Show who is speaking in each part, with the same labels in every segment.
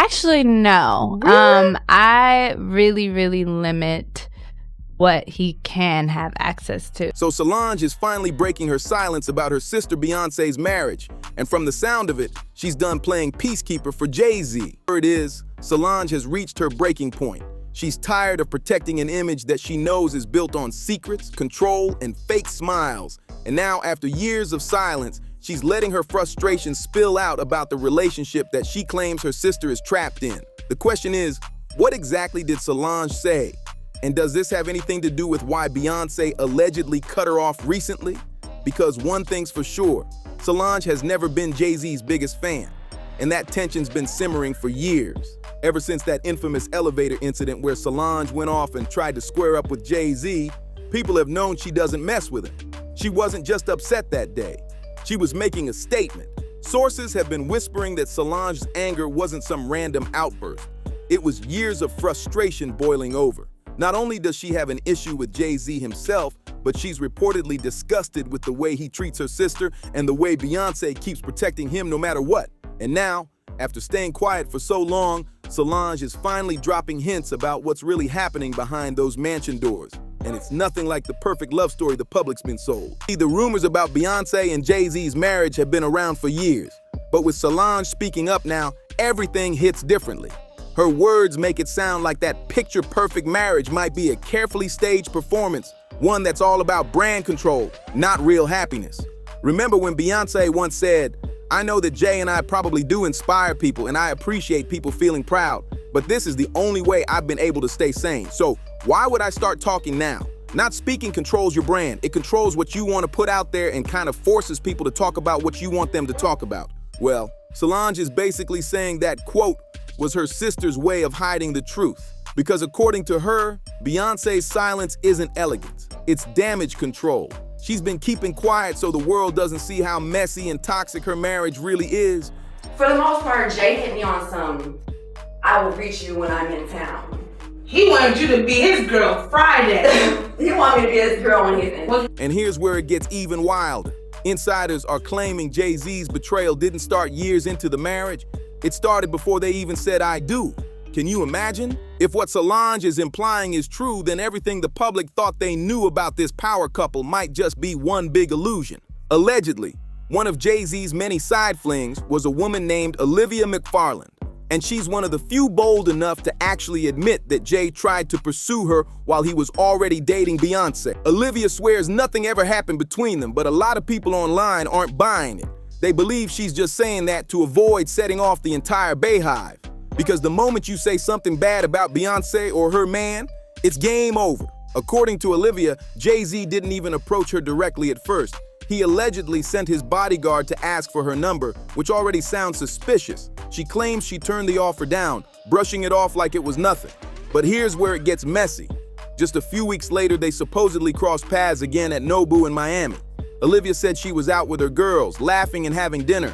Speaker 1: Actually, no.
Speaker 2: Really?
Speaker 1: I really limit what he can have access to.
Speaker 3: So Solange is finally breaking her silence about her sister Beyonce's marriage. And from the sound of it, she's done playing peacekeeper for Jay-Z. It is, Solange has reached her breaking point. She's tired of protecting an image that she knows is built on secrets, control, and fake smiles. And now, after years of silence, she's letting her frustration spill out about the relationship that she claims her sister is trapped in. The question is, what exactly did Solange say? And does this have anything to do with why Beyoncé allegedly cut her off recently? Because one thing's for sure, Solange has never been Jay-Z's biggest fan. And that tension's been simmering for years. Ever since that infamous elevator incident where Solange went off and tried to square up with Jay-Z, people have known she doesn't mess with him. She wasn't just upset that day. She was making a statement. Sources have been whispering that Solange's anger wasn't some random outburst. It was years of frustration boiling over. Not only does she have an issue with Jay-Z himself, but she's reportedly disgusted with the way he treats her sister and the way Beyoncé keeps protecting him no matter what. And now, after staying quiet for so long, Solange is finally dropping hints about what's really happening behind those mansion doors. And it's nothing like the perfect love story the public's been sold. The rumors about Beyoncé and Jay-Z's marriage have been around for years. But with Solange speaking up now, everything hits differently. Her words make it sound like that picture-perfect marriage might be a carefully staged performance, one that's all about brand control, not real happiness. Remember when Beyoncé once said, "I know that Jay and I probably do inspire people and I appreciate people feeling proud, but this is the only way I've been able to stay sane. So why would I start talking now?" Not speaking controls your brand. It controls what you want to put out there and kind of forces people to talk about what you want them to talk about. Well, Solange is basically saying that, quote, was her sister's way of hiding the truth. Because according to her, Beyoncé's silence isn't elegance. It's damage control. She's been keeping quiet so the world doesn't see how messy and toxic her marriage really is.
Speaker 2: For the most part, Jay hit me on some, "I will reach you when I'm in town."
Speaker 4: He wanted you to be his girl Friday.
Speaker 2: He wanted me to be his girl when he's in.
Speaker 3: And here's where it gets even wilder. Insiders are claiming Jay-Z's betrayal didn't start years into the marriage. It started before they even said "I do." Can you imagine? If what Solange is implying is true, then everything the public thought they knew about this power couple might just be one big illusion. Allegedly, one of Jay-Z's many side flings was a woman named Olivia McFarland. And she's one of the few bold enough to actually admit that Jay tried to pursue her while he was already dating Beyoncé. Olivia swears nothing ever happened between them, but a lot of people online aren't buying it. They believe she's just saying that to avoid setting off the entire Bayhive. Because the moment you say something bad about Beyoncé or her man, it's game over. According to Olivia, Jay-Z didn't even approach her directly at first. He allegedly sent his bodyguard to ask for her number, which already sounds suspicious. She claims she turned the offer down, brushing it off like it was nothing. But here's where it gets messy. Just a few weeks later, they supposedly crossed paths again at Nobu in Miami. Olivia said she was out with her girls, laughing and having dinner.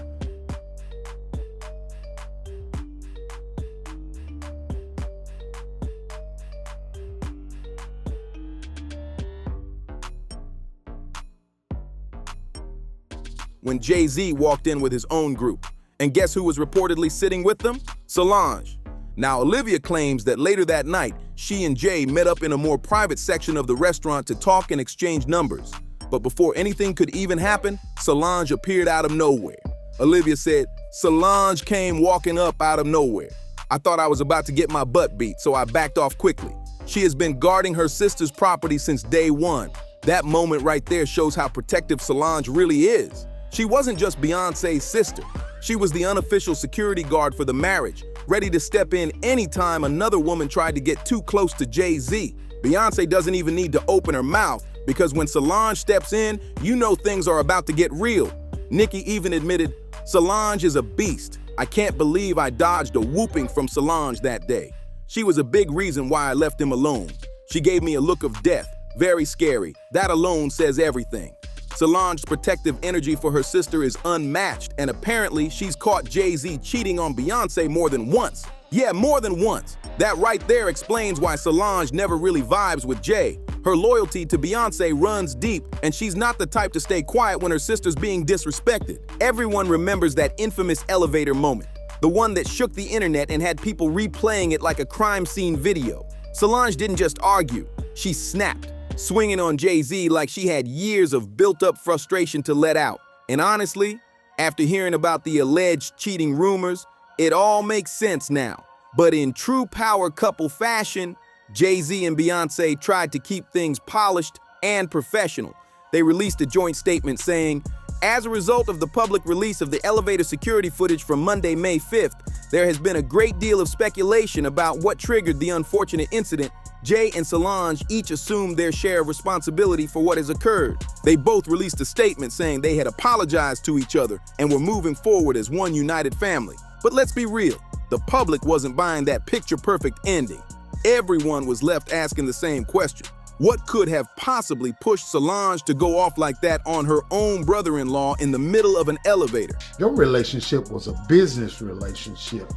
Speaker 3: When Jay-Z walked in with his own group. And guess who was reportedly sitting with them? Solange. Now, Olivia claims that later that night, she and Jay met up in a more private section of the restaurant to talk and exchange numbers. But before anything could even happen, Solange appeared out of nowhere. Olivia said, "Solange came walking up out of nowhere. I thought I was about to get my butt beat, so I backed off quickly. She has been guarding her sister's property since day one." That moment right there shows how protective Solange really is. She wasn't just Beyoncé's sister. She was the unofficial security guard for the marriage, ready to step in anytime another woman tried to get too close to Jay-Z. Beyoncé doesn't even need to open her mouth, because when Solange steps in, you know things are about to get real. Nicki even admitted, "Solange is a beast. I can't believe I dodged a whooping from Solange that day. She was a big reason why I left him alone. She gave me a look of death, very scary. That alone says everything." Solange's protective energy for her sister is unmatched, and apparently she's caught Jay-Z cheating on Beyoncé more than once. Yeah, more than once. That right there explains why Solange never really vibes with Jay. Her loyalty to Beyoncé runs deep, and she's not the type to stay quiet when her sister's being disrespected. Everyone remembers that infamous elevator moment. The one that shook the internet and had people replaying it like a crime scene video. Solange didn't just argue, she snapped, swinging on Jay-Z like she had years of built-up frustration to let out. And honestly, after hearing about the alleged cheating rumors, it all makes sense now. But in true power couple fashion, Jay-Z and Beyoncé tried to keep things polished and professional. They released a joint statement saying, "As a result of the public release of the elevator security footage from Monday, May 5th, there has been a great deal of speculation about what triggered the unfortunate incident. Jay and Solange each assumed their share of responsibility for what has occurred. They both released a statement saying they had apologized to each other and were moving forward as one united family. But let's be real, the public wasn't buying that picture-perfect ending. Everyone was left asking the same question. What could have possibly pushed Solange to go off like that on her own brother-in-law in the middle of an elevator?
Speaker 5: Your relationship was a business relationship,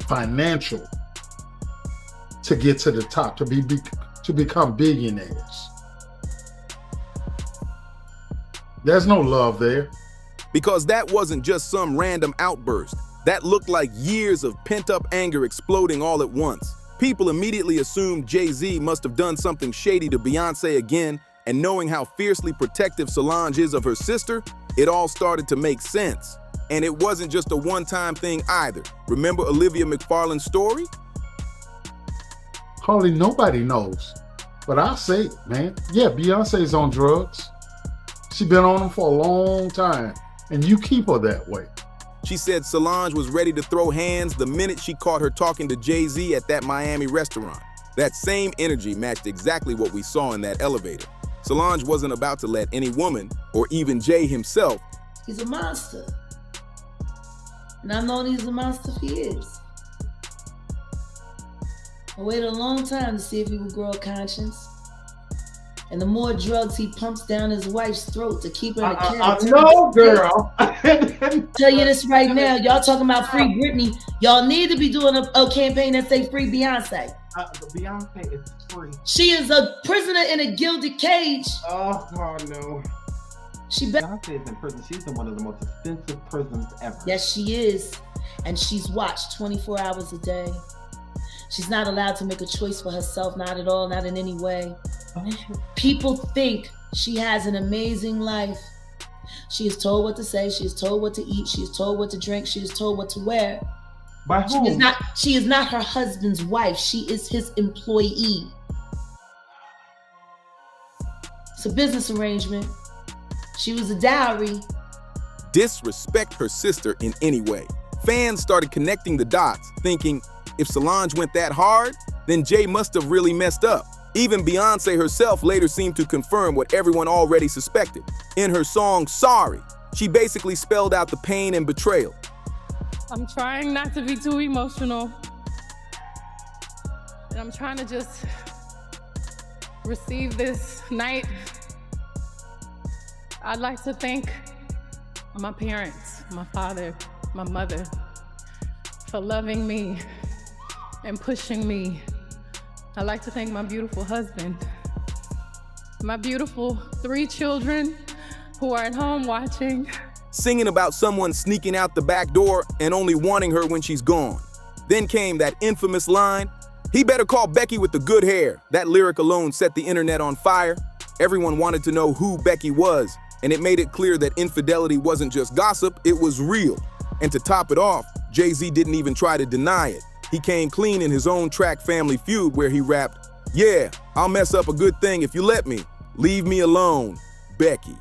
Speaker 5: financial, to get to the top, to become billionaires. There's no love there.
Speaker 3: Because that wasn't just some random outburst. That looked like years of pent-up anger exploding all at once. People immediately assumed Jay-Z must have done something shady to Beyoncé again, and knowing how fiercely protective Solange is of her sister, it all started to make sense. And it wasn't just a one-time thing either. Remember Olivia McFarland's story?
Speaker 5: Hardly nobody knows. But I'll say it, man. Yeah, Beyonce's on drugs. She's been on them for a long time, and you keep her that way.
Speaker 3: She said Solange was ready to throw hands the minute she caught her talking to Jay-Z at that Miami restaurant. That same energy matched exactly what we saw in that elevator. Solange wasn't about to let any woman, or even Jay himself.
Speaker 6: He's a monster. And I've known he's a monster for years. I waited a long time to see if he would grow a conscience. And the more drugs he pumps down his wife's throat to keep her in a character.
Speaker 4: No, girl.
Speaker 6: Tell you this right now, y'all talking about free Britney. Y'all need to be doing a campaign that say free Beyonce.
Speaker 4: Beyonce is free.
Speaker 6: She is a prisoner in a gilded cage.
Speaker 4: Oh no.
Speaker 7: Beyonce is in prison. She's in one of the most expensive prisons ever.
Speaker 6: Yes, she is. And she's watched 24 hours a day. She's not allowed to make a choice for herself, not at all, not in any way. People think she has an amazing life. She is told what to say, she is told what to eat, she is told what to drink, she is told what to wear.
Speaker 7: By whom?
Speaker 6: She is not her husband's wife, she is his employee. It's a business arrangement. She was a dowry.
Speaker 3: Disrespect her sister in any way. Fans started connecting the dots, thinking, if Solange went that hard, then Jay must have really messed up. Even Beyoncé herself later seemed to confirm what everyone already suspected. In her song, Sorry, she basically spelled out the pain and betrayal.
Speaker 1: I'm trying not to be too emotional. And I'm trying to just receive this night. I'd like to thank my parents, my father, my mother, for loving me and pushing me. I'd like to thank my beautiful husband, my beautiful 3 children who are at home watching.
Speaker 3: Singing about someone sneaking out the back door and only wanting her when she's gone. Then came that infamous line, "He better call Becky with the good hair." That lyric alone set the internet on fire. Everyone wanted to know who Becky was, and it made it clear that infidelity wasn't just gossip, it was real. And to top it off, Jay-Z didn't even try to deny it. He came clean in his own track Family Feud where he rapped, "Yeah, I'll mess up a good thing if you let me. Leave me alone, Becky."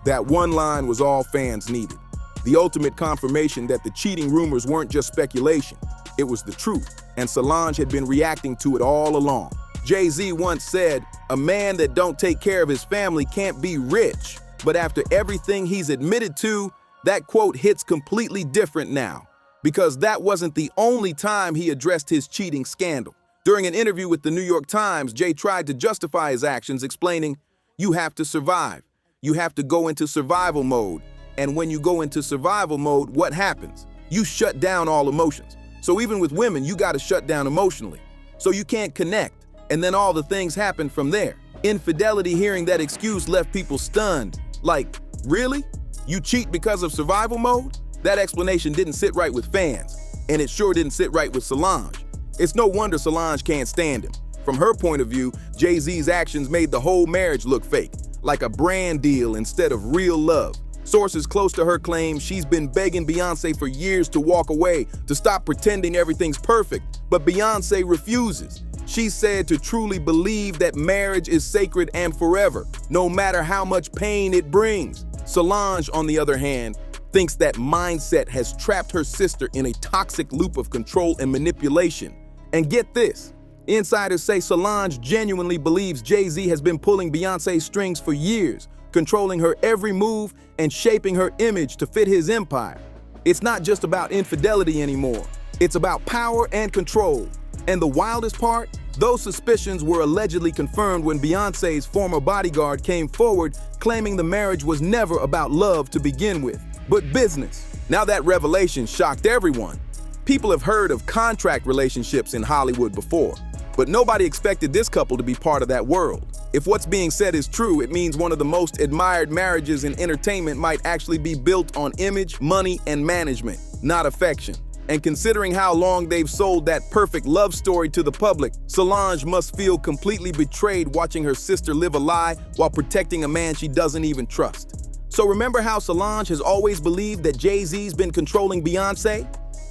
Speaker 3: That one line was all fans needed. The ultimate confirmation that the cheating rumors weren't just speculation. It was the truth, and Solange had been reacting to it all along. Jay-Z once said, "A man that don't take care of his family can't be rich." But after everything he's admitted to, that quote hits completely different now. Because that wasn't the only time he addressed his cheating scandal. During an interview with the New York Times, Jay tried to justify his actions, explaining, "You have to survive. You have to go into survival mode. And when you go into survival mode, what happens? You shut down all emotions. So even with women, you got to shut down emotionally. So you can't connect. And then all the things happen from there." Infidelity, hearing that excuse, left people stunned. Like, really? You cheat because of survival mode? That explanation didn't sit right with fans. And it sure didn't sit right with Solange. It's no wonder Solange can't stand him. From her point of view, Jay-Z's actions made the whole marriage look fake, like a brand deal instead of real love. Sources close to her claim she's been begging Beyoncé for years to walk away, to stop pretending everything's perfect, but Beyoncé refuses. She said to truly believe that marriage is sacred and forever, no matter how much pain it brings. Solange, on the other hand, thinks that mindset has trapped her sister in a toxic loop of control and manipulation. And get this, insiders say Solange genuinely believes Jay-Z has been pulling Beyoncé's strings for years, controlling her every move and shaping her image to fit his empire. It's not just about infidelity anymore. It's about power and control. And the wildest part, those suspicions were allegedly confirmed when Beyoncé's former bodyguard came forward claiming the marriage was never about love to begin with, but business. Now that revelation shocked everyone. People have heard of contract relationships in Hollywood before, but nobody expected this couple to be part of that world. If what's being said is true, it means one of the most admired marriages in entertainment might actually be built on image, money, and management, not affection. And considering how long they've sold that perfect love story to the public, Solange must feel completely betrayed watching her sister live a lie while protecting a man she doesn't even trust. So remember how Solange has always believed that Jay-Z's been controlling Beyoncé?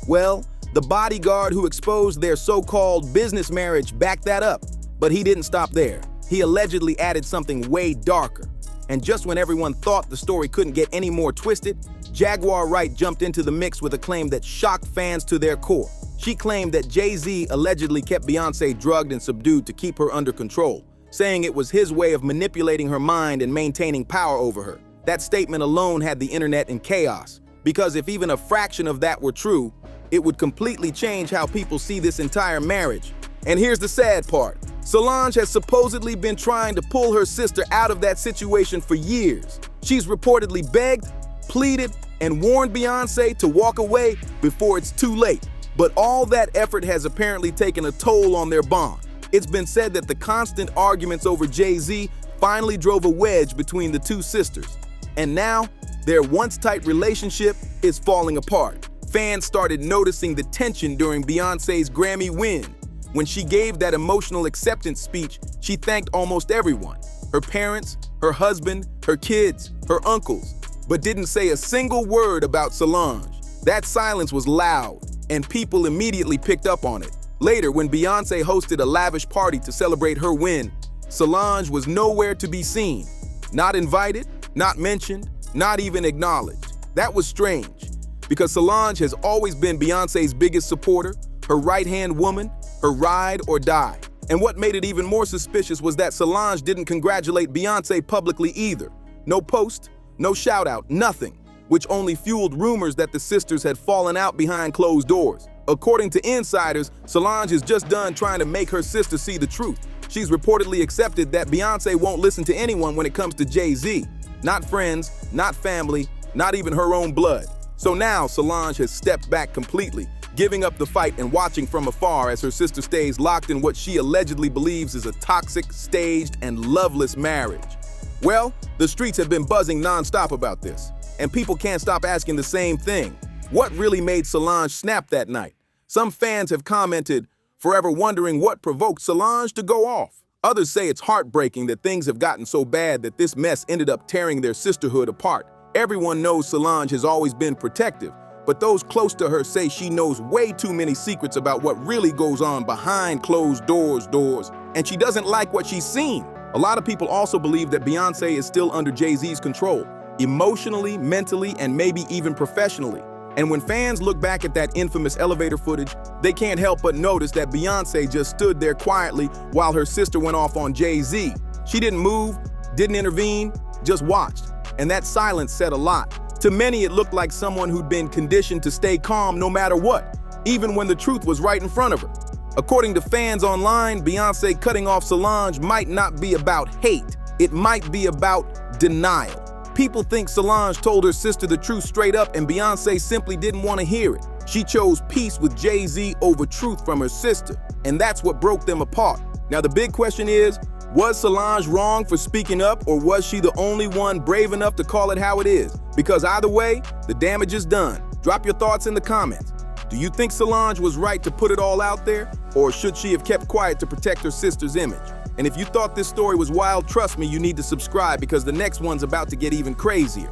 Speaker 3: Well, the bodyguard who exposed their so-called business marriage backed that up. But he didn't stop there. He allegedly added something way darker. And just when everyone thought the story couldn't get any more twisted, Jaguar Wright jumped into the mix with a claim that shocked fans to their core. She claimed that Jay-Z allegedly kept Beyoncé drugged and subdued to keep her under control, saying it was his way of manipulating her mind and maintaining power over her. That statement alone had the internet in chaos, because if even a fraction of that were true, it would completely change how people see this entire marriage. And here's the sad part. Solange has supposedly been trying to pull her sister out of that situation for years. She's reportedly begged, pleaded, and warned Beyoncé to walk away before it's too late. But all that effort has apparently taken a toll on their bond. It's been said that the constant arguments over Jay-Z finally drove a wedge between the two sisters. And now, their once tight relationship is falling apart. Fans started noticing the tension during Beyoncé's Grammy win. When she gave that emotional acceptance speech, she thanked almost everyone. Her parents, her husband, her kids, her uncles, but didn't say a single word about Solange. That silence was loud, and people immediately picked up on it. Later, when Beyoncé hosted a lavish party to celebrate her win, Solange was nowhere to be seen. Not invited, not mentioned, not even acknowledged. That was strange, because Solange has always been Beyoncé's biggest supporter, her right-hand woman, her ride or die. And what made it even more suspicious was that Solange didn't congratulate Beyoncé publicly either. No post, no shout-out, nothing, which only fueled rumors that the sisters had fallen out behind closed doors. According to insiders, Solange is just done trying to make her sister see the truth. She's reportedly accepted that Beyoncé won't listen to anyone when it comes to Jay-Z. Not friends, not family, not even her own blood. So now Solange has stepped back completely, giving up the fight and watching from afar as her sister stays locked in what she allegedly believes is a toxic, staged, and loveless marriage. Well, the streets have been buzzing nonstop about this, and people can't stop asking the same thing. What really made Solange snap that night? Some fans have commented, forever wondering what provoked Solange to go off. Others say it's heartbreaking that things have gotten so bad that this mess ended up tearing their sisterhood apart. Everyone knows Solange has always been protective, but those close to her say she knows way too many secrets about what really goes on behind closed doors, and she doesn't like what she's seen. A lot of people also believe that Beyoncé is still under Jay-Z's control, emotionally, mentally, and maybe even professionally. And when fans look back at that infamous elevator footage, they can't help but notice that Beyoncé just stood there quietly while her sister went off on Jay-Z. She didn't move, didn't intervene, just watched. And that silence said a lot. To many, it looked like someone who'd been conditioned to stay calm no matter what, even when the truth was right in front of her. According to fans online, Beyoncé cutting off Solange might not be about hate. It might be about denial. People think Solange told her sister the truth straight up and Beyoncé simply didn't want to hear it. She chose peace with Jay-Z over truth from her sister, and that's what broke them apart. Now the big question is, was Solange wrong for speaking up, or was she the only one brave enough to call it how it is? Because either way, the damage is done. Drop your thoughts in the comments. Do you think Solange was right to put it all out there, or should she have kept quiet to protect her sister's image? And if you thought this story was wild, trust me, you need to subscribe because the next one's about to get even crazier.